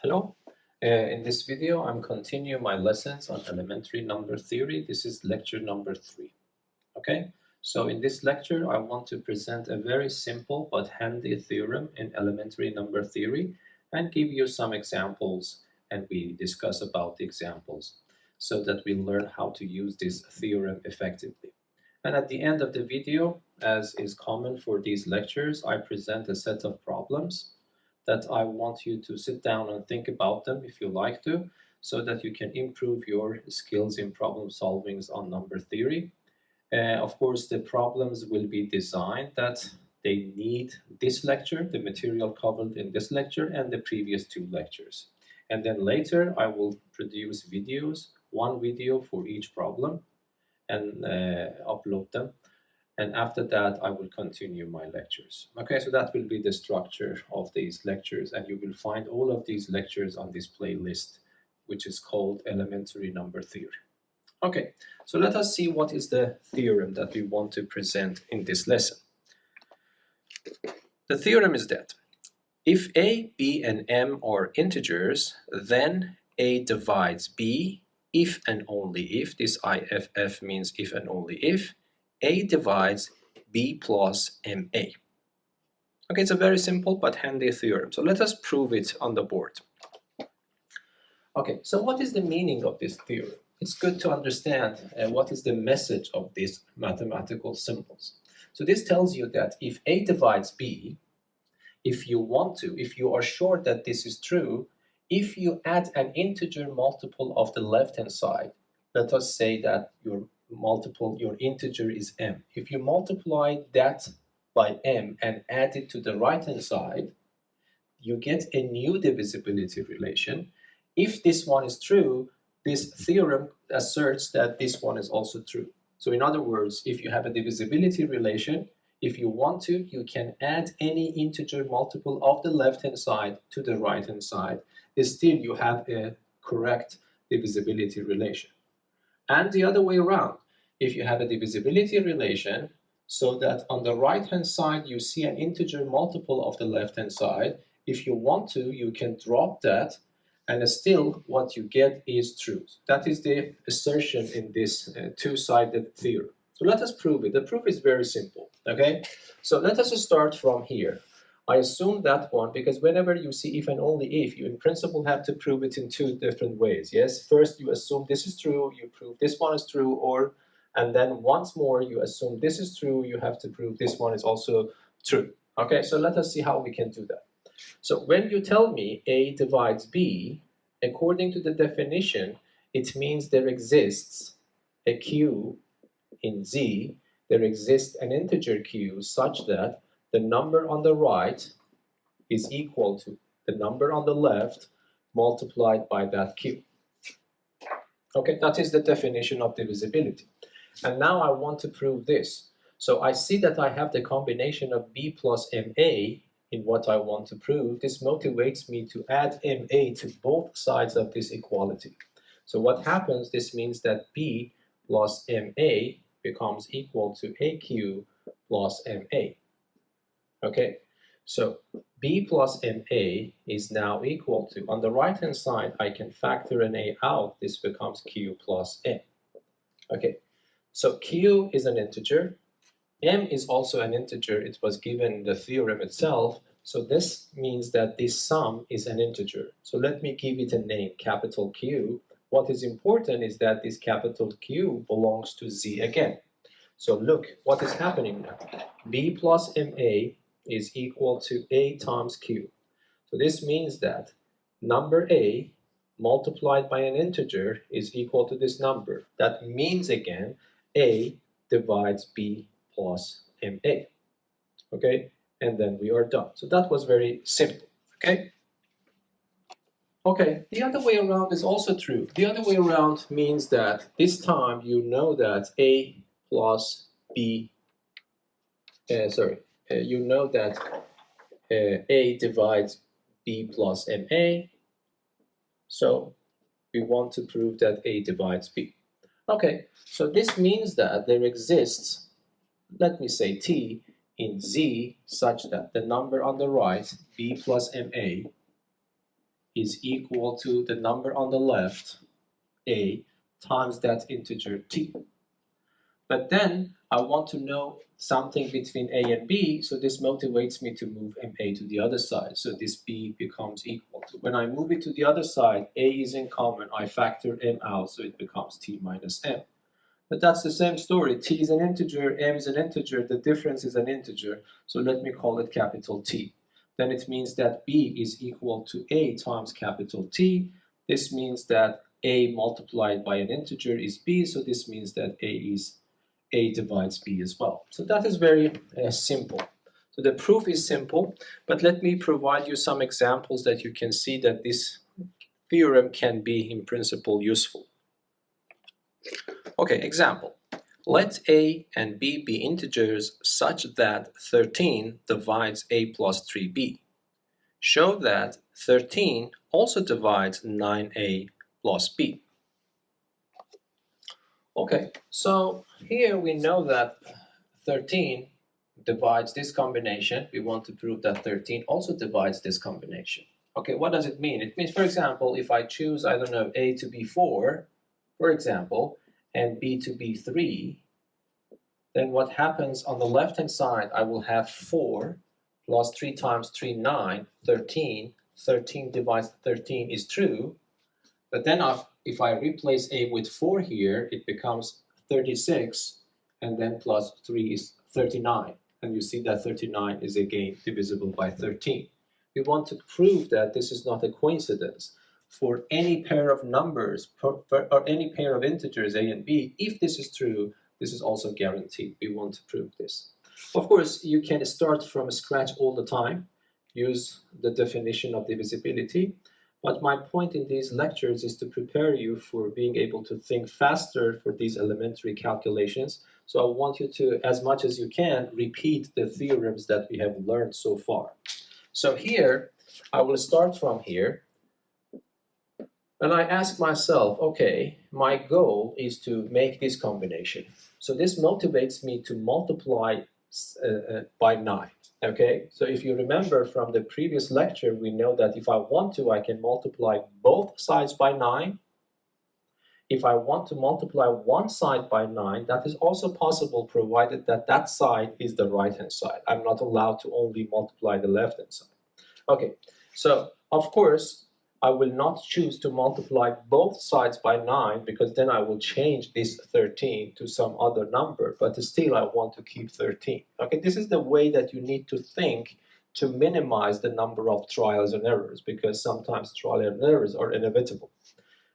Hello. In this video, I'm continuing my lessons on elementary number theory. This is lecture number 3. Okay, so in this lecture, I want to present a very simple but handy theorem in elementary number theory and give you some examples, and we discuss about the examples so that we learn how to use this theorem effectively. And at the end of the video, as is common for these lectures, I present a set of problems that I want you to sit down and think about them if you like to, so that you can improve your skills in problem solvings on number theory. Of course, the problems will be designed that they need this lecture, the material covered in this lecture, and the previous 2 lectures. And then later, I will produce videos, 1 video for each problem, and upload them. And after that, I will continue my lectures. Okay, so that will be the structure of these lectures, and you will find all of these lectures on this playlist, which is called Elementary Number Theory. Okay, so let us see what is the theorem that we want to present in this lesson. The theorem is that if A, B, and M are integers, then A divides B if and only if, this IFF means if and only if, A divides B plus MA. Okay, it's a very simple but handy theorem. So let us prove it on the board. Okay, so what is the meaning of this theorem? It's good to understand what is the message of these mathematical symbols. So this tells you that if A divides B, if you are sure that this is true, if you add an integer multiple of the left-hand side, let us say that your integer is m. If you multiply that by m and add it to the right-hand side, you get a new divisibility relation. If this one is true, this theorem asserts that this one is also true. So in other words, if you have a divisibility relation, if you want to, you can add any integer multiple of the left-hand side to the right-hand side. Still, you have a correct divisibility relation. And the other way around, if you have a divisibility relation, so that on the right-hand side you see an integer multiple of the left-hand side, if you want to, you can drop that, and still what you get is true. That is the assertion in this two-sided theorem. So let us prove it. The proof is very simple, okay? So let us start from here. I assume that one because whenever you see if and only if, you in principle have to prove it in 2 different ways, yes? First, you assume this is true, you prove this one is true, and then once more, you assume this is true, you have to prove this one is also true. Okay, so let us see how we can do that. So when you tell me A divides B, according to the definition, it means there exists a Q in Z, there exists an integer Q such that the number on the right is equal to the number on the left multiplied by that Q. Okay, that is the definition of divisibility. And now I want to prove this. So I see that I have the combination of B plus MA in what I want to prove. This motivates me to add MA to both sides of this equality. So what happens, this means that B plus MA becomes equal to AQ plus MA. Okay, so B plus MA is now equal to, on the right-hand side, I can factor an A out. This becomes Q plus M. Okay, so Q is an integer. M is also an integer. It was given in the theorem itself. So this means that this sum is an integer. So let me give it a name, capital Q. What is important is that this capital Q belongs to Z again. So look, what is happening now? B plus MA is equal to A times Q. So this means that number A multiplied by an integer is equal to this number. That means again, A divides B plus MA. Okay, and then we are done. So that was very simple, okay? Okay, the other way around is also true. The other way around means that this time you know that A plus B, you know that A divides B plus MA. So we want to prove that A divides B. Okay, so this means that there exists, let me say T, in Z such that the number on the right, B plus MA, is equal to the number on the left, a, times that integer t. But then I want to know something between a and b, so this motivates me to move a to the other side. So this b becomes equal to, when I move it to the other side, a is in common, I factor m out, so it becomes t minus m. But that's the same story. T is an integer, m is an integer, the difference is an integer, so let me call it capital T. Then it means that b is equal to a times capital T. This means that a multiplied by an integer is b, so this means that a divides b as well. So that is very simple. So the proof is simple, but let me provide you some examples that you can see that this theorem can be in principle useful. Okay, example. Let a and b be integers such that 13 divides a plus 3b. Show that 13 also divides 9a plus b. Okay, so here we know that 13 divides this combination. We want to prove that 13 also divides this combination. Okay, what does it mean? It means, for example, if I choose, I don't know, a to be 4, for example, and b to be 3, then what happens on the left-hand side, I will have 4 plus 3 times 3, 9, 13. 13 divides 13 is true. But then if I replace a with 4 here, it becomes 36, and then plus 3 is 39. And you see that 39 is again divisible by 13. We want to prove that this is not a coincidence. For any pair of numbers, or any pair of integers, a and b, if this is true, this is also guaranteed. We want to prove this. Of course, you can start from scratch all the time, use the definition of divisibility, but my point in these lectures is to prepare you for being able to think faster for these elementary calculations. So I want you to, as much as you can, repeat the theorems that we have learned so far. So here, I will start from here. And I ask myself, okay, my goal is to make this combination. So this motivates me to multiply by 9. Okay, so if you remember from the previous lecture, we know that if I want to, I can multiply both sides by 9. If I want to multiply one side by 9, that is also possible provided that that side is the right-hand side. I'm not allowed to only multiply the left-hand side. Okay, so of course, I will not choose to multiply both sides by 9 because then I will change this 13 to some other number, but still I want to keep 13. Okay, this is the way that you need to think to minimize the number of trials and errors, because sometimes trial and errors are inevitable.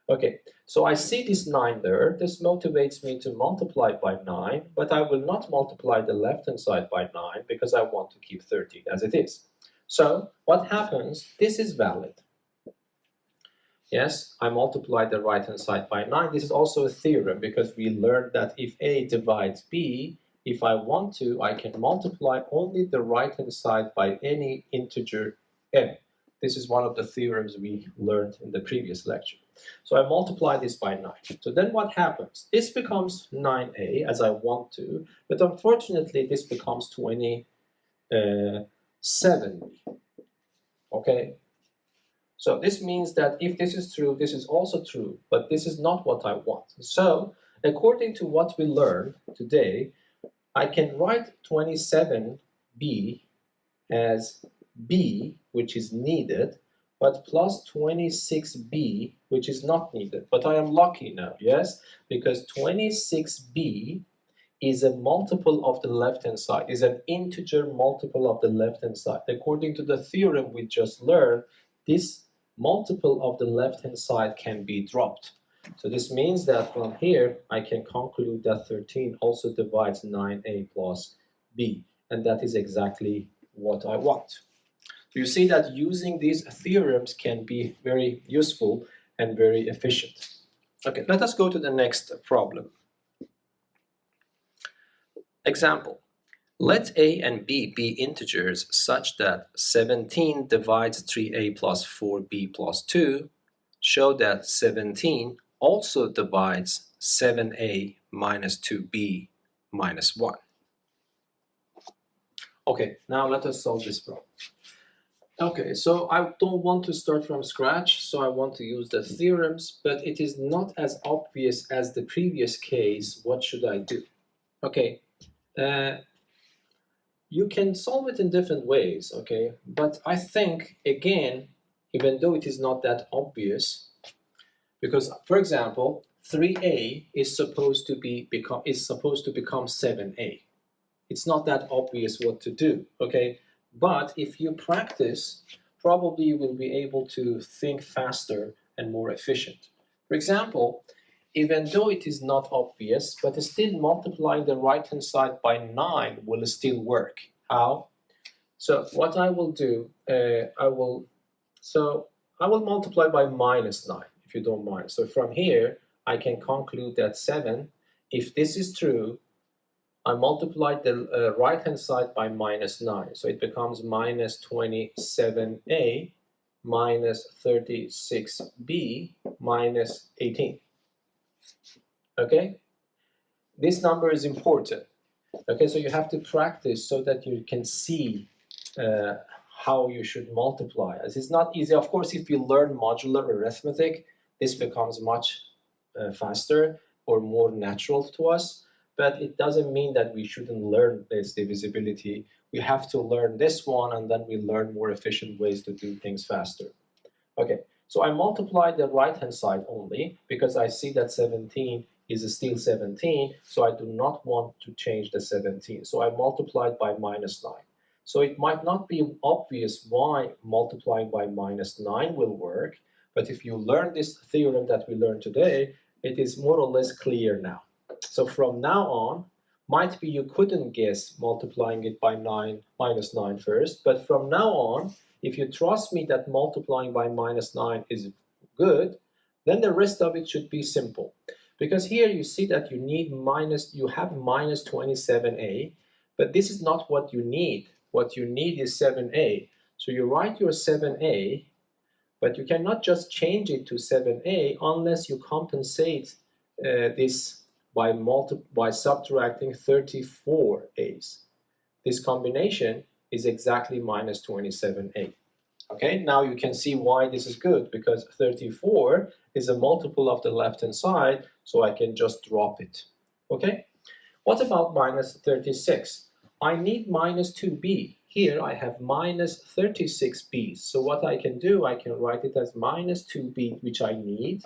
Okay, so I see this 9 there. This motivates me to multiply by 9, but I will not multiply the left-hand side by 9 because I want to keep 13 as it is. So what happens? This is valid. Yes, I multiplied the right-hand side by 9. This is also a theorem because we learned that if a divides b, if I want to, I can multiply only the right-hand side by any integer m. This is one of the theorems we learned in the previous lecture. So I multiply this by 9. So then what happens? This becomes 9a as I want to, but unfortunately this becomes 27b. Okay? So this means that if this is true, this is also true, but this is not what I want. So according to what we learned today, I can write 27b as b, which is needed, but plus 26b, which is not needed. But I am lucky now, yes, because 26b is a multiple of the left-hand side, is an integer multiple of the left-hand side. According to the theorem we just learned, this multiple of the left-hand side can be dropped. So this means that from here, I can conclude that 13 also divides 9a plus b, and that is exactly what I want. So you see that using these theorems can be very useful and very efficient. Okay, let us go to the next problem. Example. Let a and b be integers such that 17 divides 3a plus 4b plus 2. Show that 17 also divides 7a minus 2b minus 1. Okay, now let us solve this problem. Okay, so I don't want to start from scratch, so I want to use the theorems, but it is not as obvious as the previous case. What should I do? Okay, uh, you can solve it in different ways, okay? But I think, again, even though it is not that obvious, because, for example, 3a is supposed to become 7a. It's not that obvious what to do, okay? But if you practice, probably you will be able to think faster and more efficient. For example, even though it is not obvious, but still multiplying the right-hand side by 9 will still work. How? So what I will do, I will multiply by minus 9, if you don't mind. So from here, I can conclude that 7, if this is true, I multiplied the right-hand side by minus 9. So it becomes minus 27a minus 36b minus 18. Okay? This number is important. Okay, so you have to practice so that you can see uh, how you should multiply. As it's not easy. Of course, if you learn modular arithmetic, this becomes much faster or more natural to us. But it doesn't mean that we shouldn't learn this divisibility. We have to learn this one, and then we learn more efficient ways to do things faster. Okay, so I multiplied the right-hand side only because I see that 17 is still 17, so I do not want to change the 17. So I multiplied by minus 9. So it might not be obvious why multiplying by minus 9 will work, but if you learn this theorem that we learned today, it is more or less clear now. So from now on, might be you couldn't guess multiplying it by 9 minus 9 first, but from now on, if you trust me that multiplying by minus 9 is good, then the rest of it should be simple. Because here you see that you have minus 27a, but this is not what you need. What you need is 7a. So you write your 7a, but you cannot just change it to 7a unless you compensate this by subtracting 34 a's. This combination is exactly minus 27a. Okay, now you can see why this is good, because 34 is a multiple of the left-hand side, so I can just drop it. Okay, what about minus 36? I need minus 2b. Here I have minus 36b. So what I can do, I can write it as minus 2b, which I need,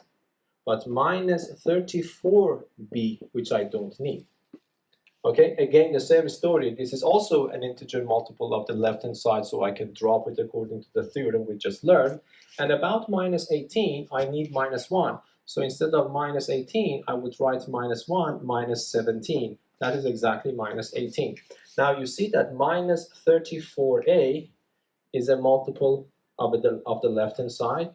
but minus 34b, which I don't need. Okay, again, the same story. This is also an integer multiple of the left-hand side, so I can drop it according to the theorem we just learned. And about minus 18, I need minus 1. So instead of minus 18, I would write minus 1 minus 17. That is exactly minus 18. Now you see that minus 34a is a multiple of the left-hand side.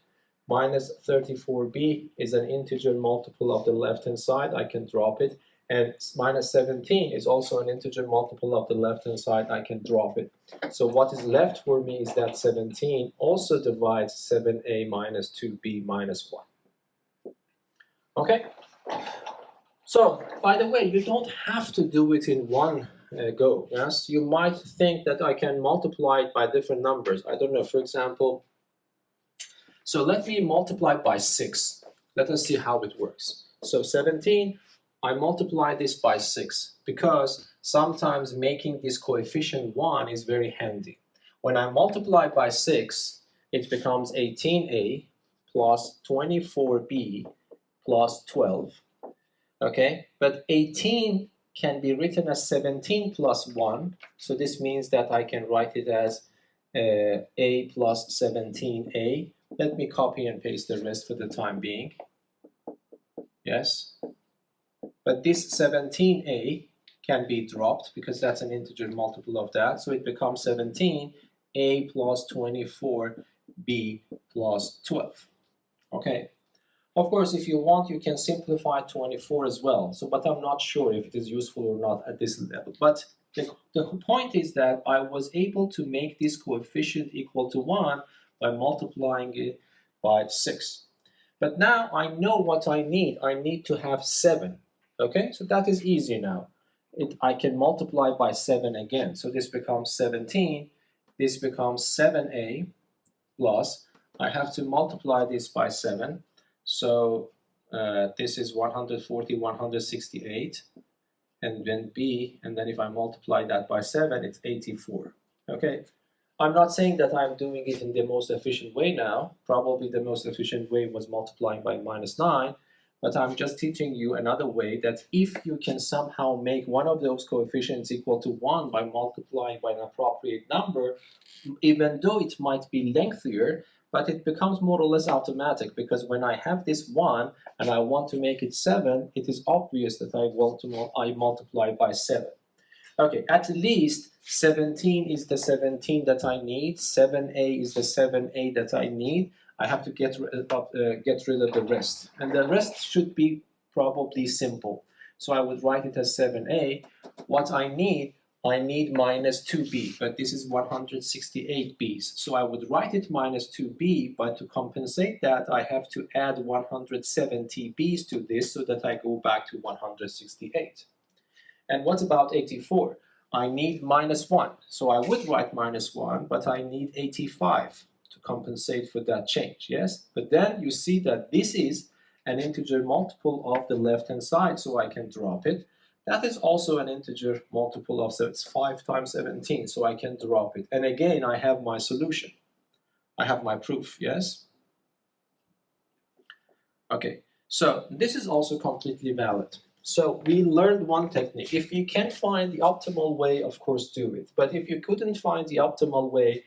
Minus 34b is an integer multiple of the left-hand side. I can drop it. And minus 17 is also an integer multiple of the left-hand side. I can drop it. So what is left for me is that 17 also divides 7a minus 2b minus 1. Okay? So, by the way, you don't have to do it in one go. Yes, you might think that I can multiply it by different numbers. I don't know, for example, so let me multiply by 6. Let us see how it works. So 17, I multiply this by 6 because sometimes making this coefficient 1 is very handy. When I multiply by 6, it becomes 18a plus 24b plus 12. Okay, but 18 can be written as 17 plus 1. So this means that I can write it as a plus 17a. Let me copy and paste the rest for the time being. Yes. But this 17a can be dropped because that's an integer multiple of that. So it becomes 17a plus 24b plus 12. Okay. Of course, if you want, you can simplify 24 as well. So, but I'm not sure if it is useful or not at this level. But the point is that I was able to make this coefficient equal to 1 by multiplying it by 6. But now I know what I need. I need to have 7. Okay, so that is easy now. I can multiply by 7 again. So this becomes 17. This becomes 7a. plus, I have to multiply this by 7. So this is 140, 168, and then b, and then if I multiply that by 7, it's 84. Okay, I'm not saying that I'm doing it in the most efficient way now. Probably the most efficient way was multiplying by -9, but I'm just teaching you another way that if you can somehow make one of those coefficients equal to 1 by multiplying by an appropriate number, even though it might be lengthier, but it becomes more or less automatic, because when I have this 1 and I want to make it 7, it is obvious that I multiply by 7. Okay, at least 17 is the 17 that I need, 7a is the 7a that I need. I have to get rid of the rest. And the rest should be probably simple. So I would write it as 7a. What I need minus 2b, but this is 168 b's. So I would write it minus 2b, but to compensate that, I have to add 170 b's to this so that I go back to 168. And what about 84? I need minus 1. So I would write minus 1, but I need 85 to compensate for that change, yes? But then you see that this is an integer multiple of the left-hand side, so I can drop it. That is also an integer multiple of, so it's 5 times 17, so I can drop it. And again, I have my solution. I have my proof, yes? Okay, so this is also completely valid. So we learned one technique. If you can find the optimal way, of course, do it. But if you couldn't find the optimal way,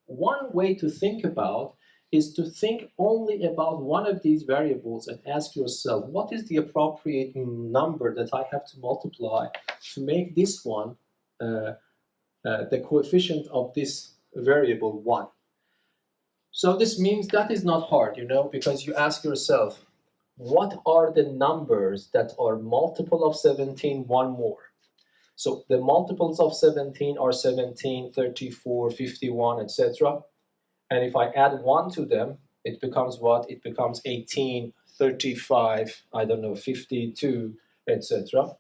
one way to think about is to think only about one of these variables and ask yourself, what is the appropriate number that I have to multiply to make this one, the coefficient of this variable 1? So this means that is not hard, because you ask yourself, what are the numbers that are multiple of 17, one more? So the multiples of 17 are 17, 34, 51, etc. And if I add 1 to them, it becomes what? It becomes 18, 35, I don't know, 52, etc.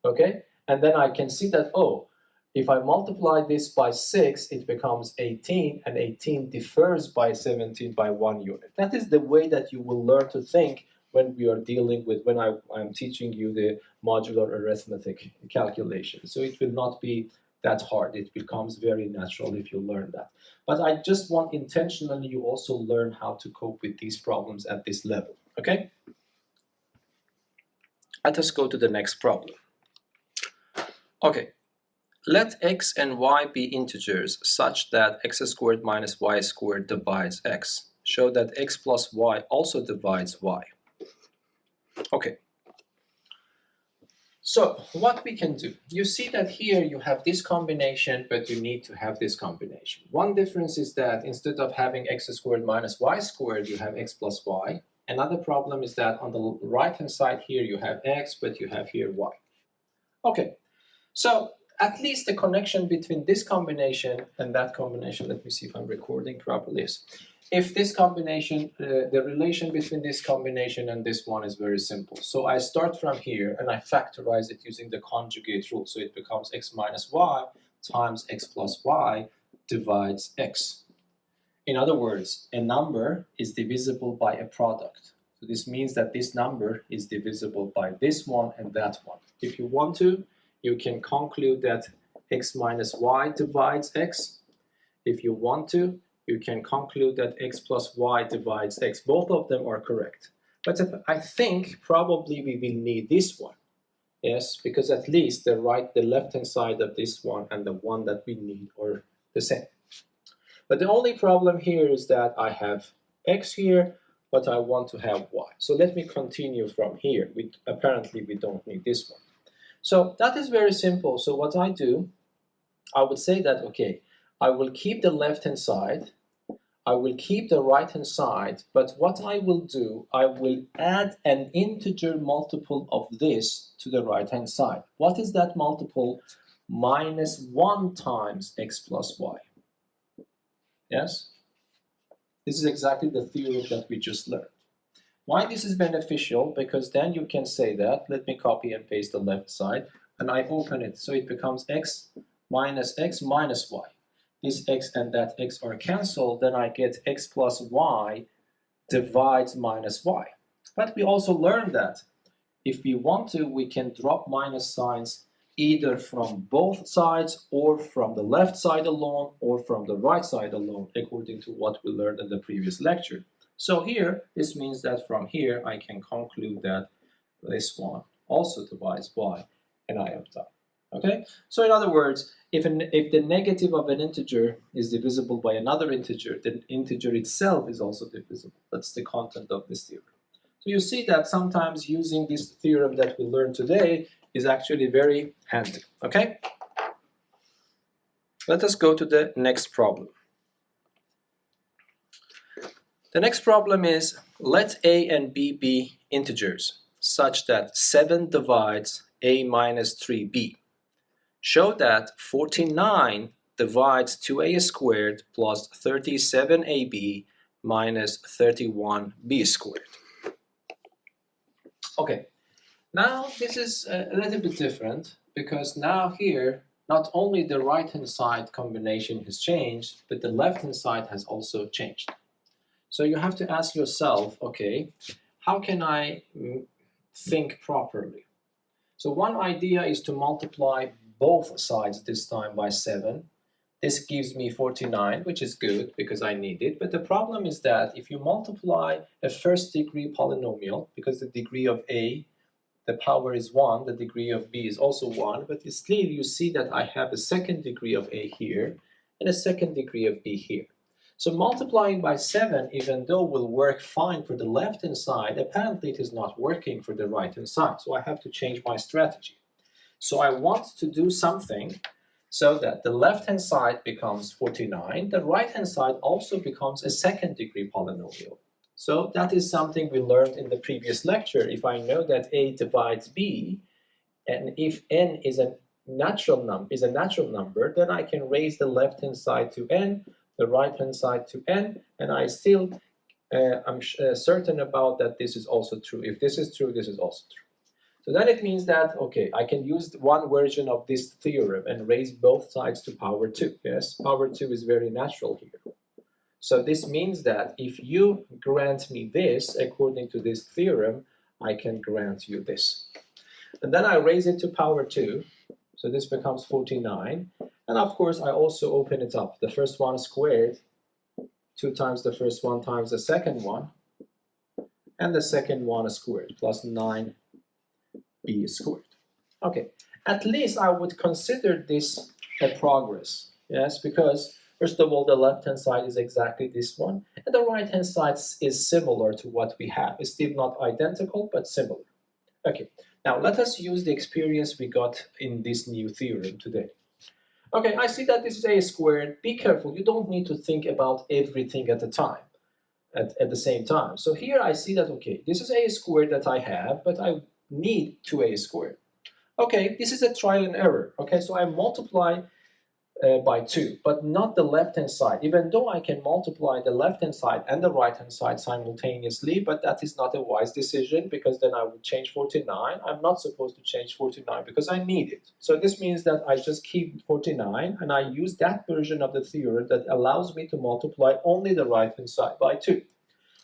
Okay? And then I can see that, oh, if I multiply this by 6, it becomes 18, and 18 differs by 17 by 1 unit. That is the way that you will learn to think when we are dealing with, when I'm teaching you the modular arithmetic calculation. So it will not be that hard. It becomes very natural if you learn that. But I just want intentionally you also learn how to cope with these problems at this level, okay? Let us go to the next problem. Okay. Let x and y be integers such that x squared minus y squared divides x. Show that x plus y also divides y. Okay. So what we can do, you see that here you have this combination, but you need to have this combination. One difference is that instead of having x squared minus y squared, you have x plus y. Another problem is that on the right-hand side here you have x, but you have here y. Okay. So at least the connection between this combination and that combination, let me see if I'm recording properly, is if this combination, the relation between this combination and this one is very simple. So I start from here and I factorize it using the conjugate rule. So it becomes x minus y times x plus y divides x. In other words, a number is divisible by a product. So this means that this number is divisible by this one and that one. If you want to, you can conclude that x minus y divides x. If you want to, you can conclude that x plus y divides x. Both of them are correct. But I think probably we will need this one. Yes, because at least the left-hand side of this one and the one that we need are the same. But the only problem here is that I have x here, but I want to have y. So let me continue from here. Apparently we don't need this one. So that is very simple. So what I do, I would say that, okay, I will keep the left-hand side, I will keep the right-hand side, but what I will do, I will add an integer multiple of this to the right-hand side. What is that multiple? Minus 1 times x plus y. Yes? This is exactly the theorem that we just learned. Why this is beneficial? Because then you can say that, let me copy and paste the left side, and I open it, so it becomes x minus y. this x and that x are cancelled, then I get x plus y divides minus y. But we also learned that if we want to, we can drop minus signs either from both sides or from the left side alone or from the right side alone, according to what we learned in the previous lecture. So here, this means that from here, I can conclude that this one also divides y, and I am done. Okay? So in other words, if the negative of an integer is divisible by another integer, then integer itself is also divisible. That's the content of this theorem. So you see that sometimes using this theorem that we learned today is actually very handy. Okay? Let us go to the next problem. The next problem is, let a and b be integers such that 7 divides a minus 3b. Show that 49 divides 2a squared plus 37ab minus 31b squared. Okay, now this is a little bit different because now here not only the right hand side combination has changed, but the left hand side has also changed. So you have to ask yourself, okay, how can I think properly? So one idea is to multiply both sides this time by 7. This gives me 49, which is good because I need it. But the problem is that if you multiply a first degree polynomial, because the degree of a, the power is 1, the degree of b is also 1, but still you see that I have a second degree of a here and a second degree of b here. So multiplying by 7, even though will work fine for the left-hand side, apparently it is not working for the right-hand side. So I have to change my strategy. So I want to do something so that the left-hand side becomes 49. The right-hand side also becomes a second-degree polynomial. So that is something we learned in the previous lecture. If I know that a divides b, and if n is a natural number, then I can raise the left-hand side to n, the right-hand side to n, and I still I'm certain about that this is also true. If this is true, this is also true. So then it means that, okay, I can use one version of this theorem and raise both sides to power 2. Yes, power 2 is very natural here. So this means that if you grant me this, according to this theorem, I can grant you this. And then I raise it to power 2. So this becomes 49. And of course, I also open it up. The first one squared, 2 times the first one times the second one, and the second one squared, plus 9b squared. Okay, at least I would consider this a progress, yes, because first of all, the left-hand side is exactly this one, and the right-hand side is similar to what we have. It's still not identical, but similar. Okay, now let us use the experience we got in this new theorem today. Okay, I see that this is a squared. Be careful, you don't need to think about everything at the time, at the same time. So here I see that, okay, this is a squared that I have, but I need 2a squared. Okay, this is a trial and error. Okay, so I multiply by 2, but not the left-hand side, even though I can multiply the left-hand side and the right-hand side simultaneously, but that is not a wise decision because then I would change 49. I'm not supposed to change 49 because I need it. So this means that I just keep 49 and I use that version of the theorem that allows me to multiply only the right-hand side by 2.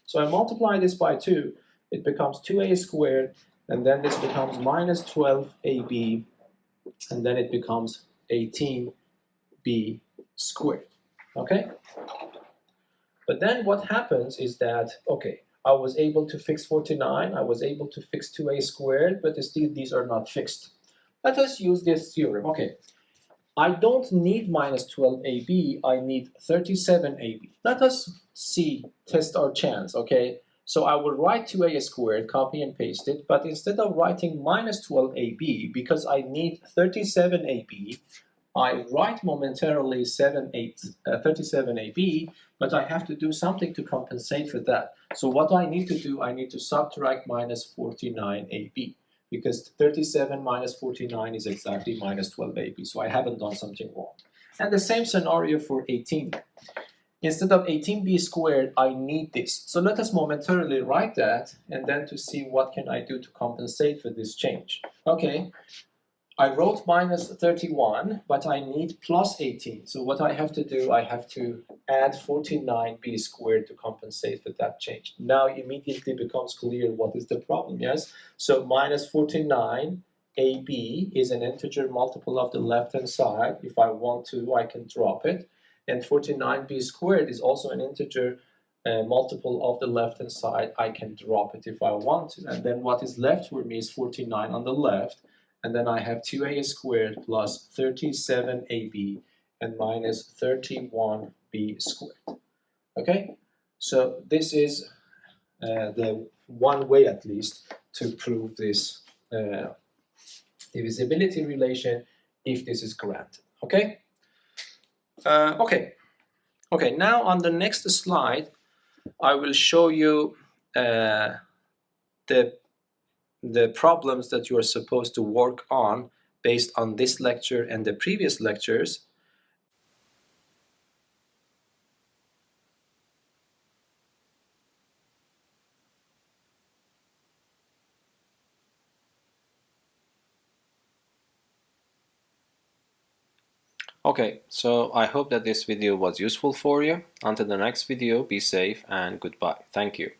So I multiply this by 2, it becomes 2a squared, and then this becomes minus 12ab, and then it becomes 18b squared, okay? But then what happens is that, okay, I was able to fix 49, I was able to fix 2a squared, but still these are not fixed. Let us use this theorem, okay. I don't need minus 12ab, I need 37ab. Let us test our chance, okay? So I will write 2a squared, copy and paste it, but instead of writing minus 12ab, because I need 37ab, I write momentarily 37ab, but I have to do something to compensate for that. So what I need to do, I need to subtract minus 49ab, because 37 minus 49 is exactly minus 12ab, so I haven't done something wrong. And the same scenario for 18. Instead of 18b squared, I need this. So let us momentarily write that, and then to see what can I do to compensate for this change. Okay. I wrote minus 31, but I need plus 18. So what I have to do, I have to add 49b squared to compensate for that change. Now immediately becomes clear what is the problem, yes? So minus 49ab is an integer multiple of the left-hand side. If I want to, I can drop it. And 49b squared is also an integer multiple of the left-hand side. I can drop it if I want to. And then what is left for me is 49 on the left. And then I have 2a squared plus 37ab and minus 31b squared. Okay, so this is the one way at least to prove this divisibility relation if this is granted. Okay, okay. Now on the next slide, I will show you the problems that you are supposed to work on based on this lecture and the previous lectures. Okay, so I hope that this video was useful for you. Until the next video, be safe and goodbye. Thank you.